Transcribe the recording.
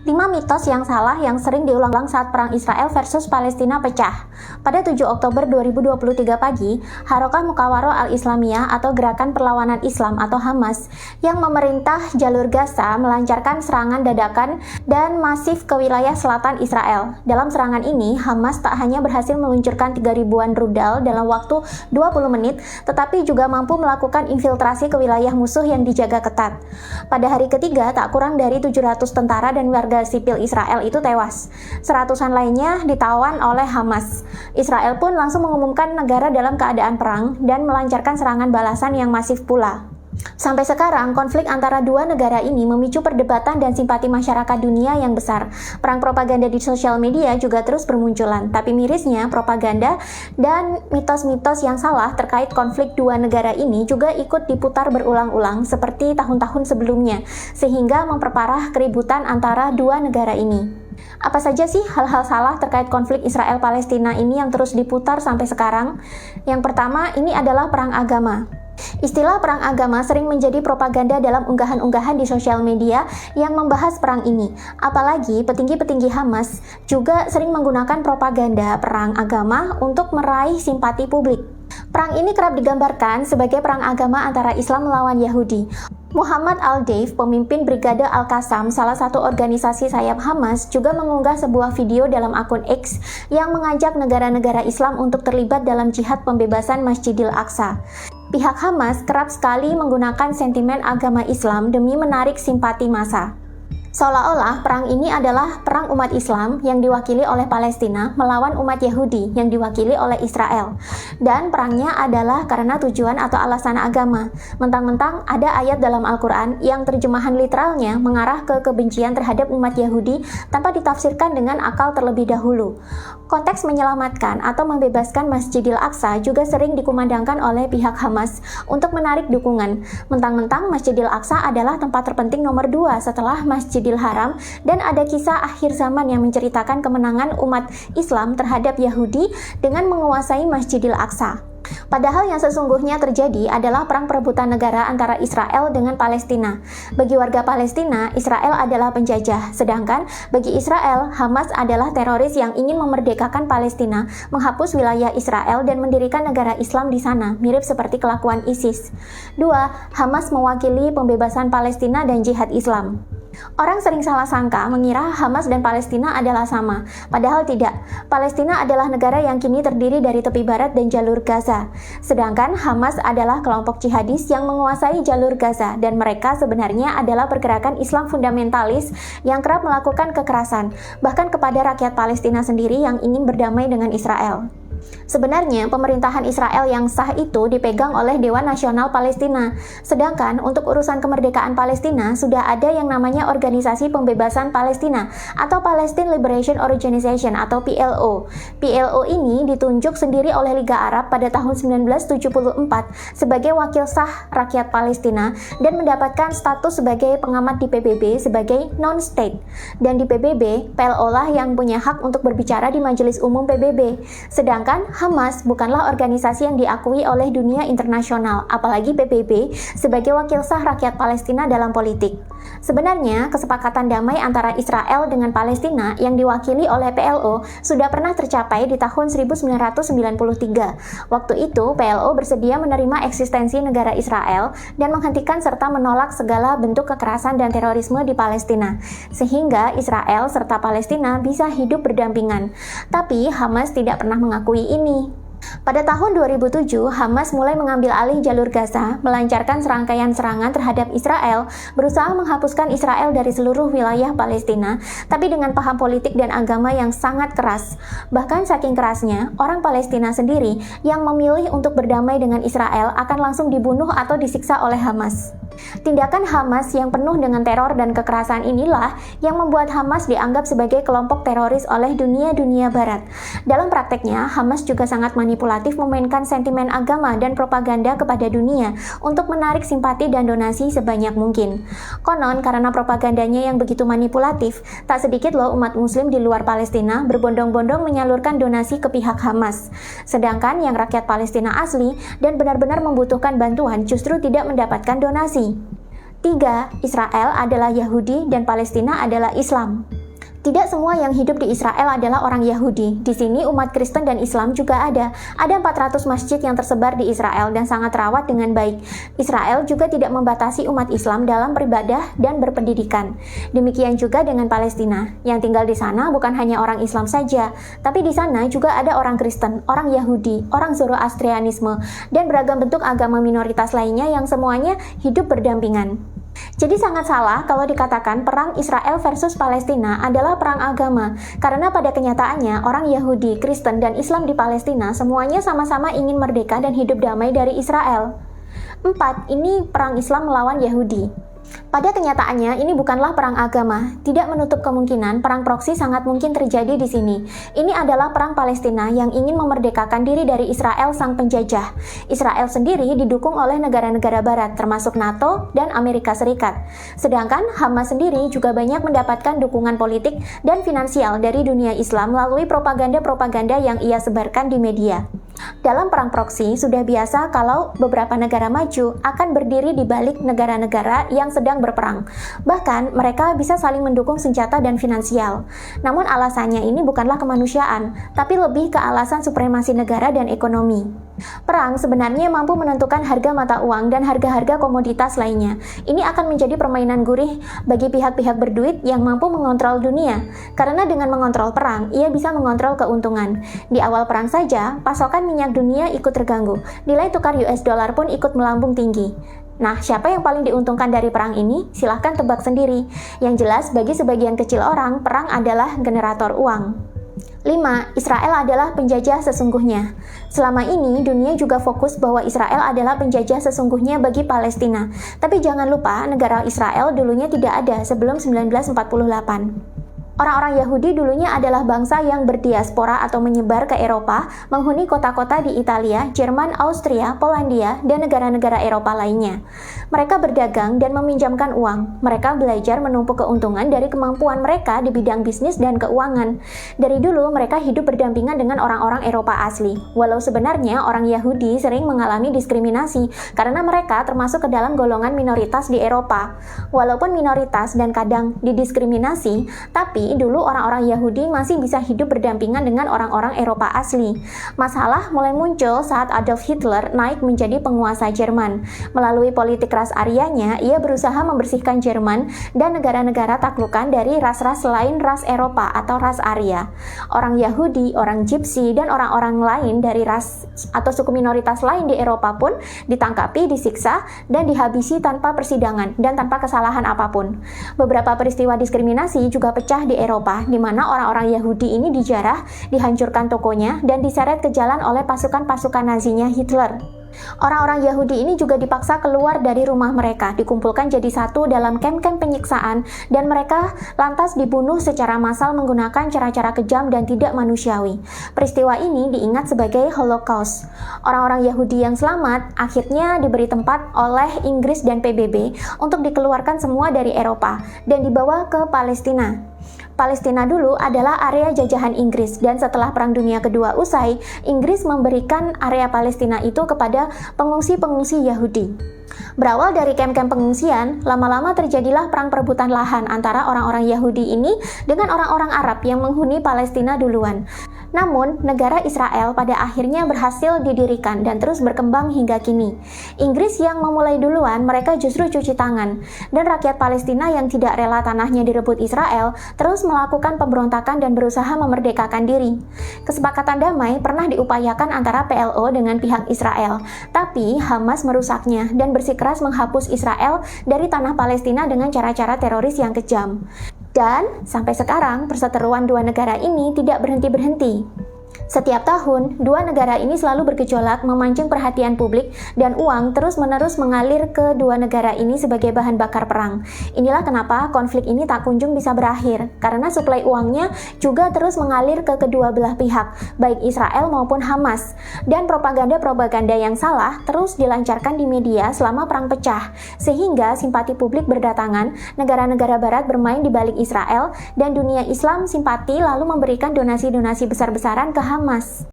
5 mitos yang salah yang sering diulang-ulang saat perang Israel versus Palestina pecah. Pada 7 Oktober 2023 pagi, Harokah Mukawaroh Al-Islamiyah atau Gerakan Perlawanan Islam atau Hamas yang memerintah jalur Gaza melancarkan serangan dadakan dan masif ke wilayah selatan Israel. Dalam serangan ini, Hamas tak hanya berhasil meluncurkan 3 ribuan rudal dalam waktu 20 menit, tetapi juga mampu melakukan infiltrasi ke wilayah musuh yang dijaga ketat. Pada hari ketiga, tak kurang dari 700 tentara dan warga sipil Israel itu tewas. Seratusan lainnya ditawan oleh Hamas. Israel pun langsung mengumumkan negara dalam keadaan perang dan melancarkan serangan balasan yang masif pula. Sampai sekarang, konflik antara dua negara ini memicu perdebatan dan simpati masyarakat dunia yang besar. Perang propaganda di sosial media juga terus bermunculan, tapi mirisnya propaganda dan mitos-mitos yang salah terkait konflik dua negara ini juga ikut diputar berulang-ulang seperti tahun-tahun sebelumnya, sehingga memperparah keributan antara dua negara ini. Apa saja sih hal-hal salah terkait konflik Israel-Palestina ini yang terus diputar sampai sekarang? Yang pertama, ini adalah perang agama. Istilah perang agama sering menjadi propaganda dalam unggahan-unggahan di sosial media yang membahas perang ini. Apalagi petinggi-petinggi Hamas juga sering menggunakan propaganda perang agama untuk meraih simpati publik. Perang ini kerap digambarkan sebagai perang agama antara Islam melawan Yahudi. Muhammad Al-Deif, pemimpin Brigade Al-Qassam, salah satu organisasi sayap Hamas, juga mengunggah sebuah video dalam akun X yang mengajak negara-negara Islam untuk terlibat dalam jihad pembebasan Masjidil Aqsa. Pihak Hamas kerap sekali menggunakan sentimen agama Islam demi menarik simpati massa. Seolah-olah perang ini adalah perang umat Islam yang diwakili oleh Palestina melawan umat Yahudi yang diwakili oleh Israel. Dan perangnya adalah karena tujuan atau alasan agama. Mentang-mentang ada ayat dalam Al-Quran yang terjemahan literalnya mengarah ke kebencian terhadap umat Yahudi tanpa ditafsirkan dengan akal terlebih dahulu. Konteks menyelamatkan atau membebaskan Masjidil Aqsa juga sering dikumandangkan oleh pihak Hamas untuk menarik dukungan. Mentang-mentang Masjidil Aqsa adalah tempat terpenting nomor 2 setelah Masjidil Haram, dan ada kisah akhir zaman yang menceritakan kemenangan umat Islam terhadap Yahudi dengan menguasai Masjidil Aqsa. Padahal yang sesungguhnya terjadi adalah perang perebutan negara antara Israel dengan Palestina. Bagi warga Palestina, Israel adalah penjajah, sedangkan bagi Israel, Hamas adalah teroris yang ingin memerdekakan Palestina, menghapus wilayah Israel dan mendirikan negara Islam di sana, mirip seperti kelakuan ISIS. 2. Hamas mewakili pembebasan Palestina dan jihad Islam. Orang sering salah sangka mengira Hamas dan Palestina adalah sama, padahal tidak. Palestina adalah negara yang kini terdiri dari tepi barat dan jalur Gaza, sedangkan Hamas adalah kelompok jihadis yang menguasai jalur Gaza, dan mereka sebenarnya adalah pergerakan Islam fundamentalis yang kerap melakukan kekerasan, bahkan kepada rakyat Palestina sendiri yang ingin berdamai dengan Israel. Sebenarnya, pemerintahan Israel yang sah itu dipegang oleh Dewan Nasional Palestina. Sedangkan untuk urusan kemerdekaan Palestina, sudah ada yang namanya Organisasi Pembebasan Palestina atau Palestine Liberation Organization atau PLO. PLO ini ditunjuk sendiri oleh Liga Arab pada tahun 1974 sebagai wakil sah rakyat Palestina dan mendapatkan status sebagai pengamat di PBB sebagai non-state. Dan di PBB, PLO lah yang punya hak untuk berbicara di Majelis Umum PBB. Sedangkan Hamas bukanlah organisasi yang diakui oleh dunia internasional, apalagi PBB, sebagai wakil sah rakyat Palestina dalam politik. Sebenarnya, kesepakatan damai antara Israel dengan Palestina yang diwakili oleh PLO sudah pernah tercapai di tahun 1993. Waktu itu, PLO bersedia menerima eksistensi negara Israel dan menghentikan serta menolak segala bentuk kekerasan dan terorisme di Palestina, sehingga Israel serta Palestina bisa hidup berdampingan. Tapi Hamas tidak pernah mengakui ini. Pada tahun 2007, Hamas mulai mengambil alih jalur Gaza, melancarkan serangkaian serangan terhadap Israel, berusaha menghapuskan Israel dari seluruh wilayah Palestina, tapi dengan paham politik dan agama yang sangat keras. Bahkan saking kerasnya, orang Palestina sendiri yang memilih untuk berdamai dengan Israel akan langsung dibunuh atau disiksa oleh Hamas. Tindakan Hamas yang penuh dengan teror dan kekerasan inilah yang membuat Hamas dianggap sebagai kelompok teroris oleh dunia barat. Dalam prakteknya, Hamas juga sangat manipulatif memainkan sentimen agama dan propaganda kepada dunia untuk menarik simpati dan donasi sebanyak mungkin. Konon, karena propagandanya yang begitu manipulatif, tak sedikit loh umat muslim di luar Palestina berbondong-bondong menyalurkan donasi ke pihak Hamas. Sedangkan yang rakyat Palestina asli dan benar-benar membutuhkan bantuan justru tidak mendapatkan donasi. 3. Israel adalah Yahudi dan Palestina adalah Islam. Tidak semua yang hidup di Israel adalah orang Yahudi. Di sini umat Kristen dan Islam juga ada. Ada 400 masjid yang tersebar di Israel dan sangat terawat dengan baik. Israel juga tidak membatasi umat Islam dalam beribadah dan berpendidikan. Demikian juga dengan Palestina. Yang tinggal di sana bukan hanya orang Islam saja, tapi di sana juga ada orang Kristen, orang Yahudi, orang Zoroastrianisme, dan beragam bentuk agama minoritas lainnya yang semuanya hidup berdampingan. Jadi sangat salah kalau dikatakan perang Israel versus Palestina adalah perang agama, karena pada kenyataannya orang Yahudi, Kristen, dan Islam di Palestina semuanya sama-sama ingin merdeka dan hidup damai dari Israel. 4. Ini perang Islam melawan Yahudi. Pada kenyataannya, ini bukanlah perang agama. Tidak menutup kemungkinan perang proksi sangat mungkin terjadi di sini. Ini adalah perang Palestina yang ingin memerdekakan diri dari Israel sang penjajah. Israel sendiri didukung oleh negara-negara barat, termasuk NATO dan Amerika Serikat. Sedangkan Hamas sendiri juga banyak mendapatkan dukungan politik dan finansial dari dunia Islam melalui propaganda-propaganda yang ia sebarkan di media. Dalam perang proksi, sudah biasa kalau beberapa negara maju akan berdiri di balik negara-negara yang sedang berperang. Bahkan, mereka bisa saling mendukung senjata dan finansial. Namun alasannya ini bukanlah kemanusiaan, tapi lebih ke alasan supremasi negara dan ekonomi. Perang sebenarnya mampu menentukan harga mata uang dan harga-harga komoditas lainnya. Ini akan menjadi permainan gurih bagi pihak-pihak berduit yang mampu mengontrol dunia. Karena dengan mengontrol perang, ia bisa mengontrol keuntungan. Di awal perang saja, pasokan minyak dunia ikut terganggu. Nilai tukar US dollar pun ikut melambung tinggi. Nah, siapa yang paling diuntungkan dari perang ini? Silahkan tebak sendiri. Yang jelas, bagi sebagian kecil orang, perang adalah generator uang. 5. Israel adalah penjajah sesungguhnya. Selama ini, dunia juga fokus bahwa Israel adalah penjajah sesungguhnya bagi Palestina. Tapi jangan lupa, negara Israel dulunya tidak ada sebelum 1948. Orang-orang Yahudi dulunya adalah bangsa yang berdiaspora atau menyebar ke Eropa, menghuni kota-kota di Italia, Jerman, Austria, Polandia, dan negara-negara Eropa lainnya. Mereka berdagang dan meminjamkan uang. Mereka belajar menumpuk keuntungan dari kemampuan mereka di bidang bisnis dan keuangan. Dari dulu, mereka hidup berdampingan dengan orang-orang Eropa asli. Walau sebenarnya orang Yahudi sering mengalami diskriminasi karena mereka termasuk ke dalam golongan minoritas di Eropa. Walaupun minoritas dan kadang didiskriminasi, tapi dulu orang-orang Yahudi masih bisa hidup berdampingan dengan orang-orang Eropa asli. Masalah mulai muncul saat Adolf Hitler naik menjadi penguasa Jerman. Melalui politik ras Aryanya, ia berusaha membersihkan Jerman dan negara-negara taklukan dari ras-ras selain ras Eropa atau ras Arya. Orang Yahudi, orang Gypsy, dan orang-orang lain dari ras atau suku minoritas lain di Eropa pun ditangkapi, disiksa, dan dihabisi tanpa persidangan dan tanpa kesalahan apapun. Beberapa peristiwa diskriminasi juga pecah di Eropa, di mana orang-orang Yahudi ini dijarah, dihancurkan tokonya, dan diseret ke jalan oleh pasukan-pasukan Nazinya Hitler. Orang-orang Yahudi ini juga dipaksa keluar dari rumah mereka, dikumpulkan jadi satu dalam kamp-kamp penyiksaan, dan mereka lantas dibunuh secara massal menggunakan cara-cara kejam dan tidak manusiawi. Peristiwa ini diingat sebagai Holocaust. Orang-orang Yahudi yang selamat akhirnya diberi tempat oleh Inggris dan PBB untuk dikeluarkan semua dari Eropa dan dibawa ke Palestina. Palestina dulu adalah area jajahan Inggris, dan setelah Perang Dunia Kedua usai, Inggris memberikan area Palestina itu kepada pengungsi-pengungsi Yahudi. Berawal dari kamp-kamp pengungsian, lama-lama terjadilah perang perebutan lahan antara orang-orang Yahudi ini dengan orang-orang Arab yang menghuni Palestina duluan. Namun, negara Israel pada akhirnya berhasil didirikan dan terus berkembang hingga kini. Inggris yang memulai duluan, mereka justru cuci tangan. Dan rakyat Palestina yang tidak rela tanahnya direbut Israel, terus melakukan pemberontakan dan berusaha memerdekakan diri. Kesepakatan damai pernah diupayakan antara PLO dengan pihak Israel, tapi Hamas merusaknya dan bersikeras menghapus Israel dari tanah Palestina dengan cara-cara teroris yang kejam. Dan sampai sekarang perseteruan dua negara ini tidak berhenti-berhenti. Setiap tahun, dua negara ini selalu bergejolak memancing perhatian publik dan uang terus-menerus mengalir ke dua negara ini sebagai bahan bakar perang. Inilah kenapa konflik ini tak kunjung bisa berakhir, karena suplai uangnya juga terus mengalir ke kedua belah pihak, baik Israel maupun Hamas. Dan propaganda-propaganda yang salah terus dilancarkan di media selama perang pecah, sehingga simpati publik berdatangan, negara-negara barat bermain di balik Israel, dan dunia Islam simpati lalu memberikan donasi-donasi besar-besaran ke Hamas.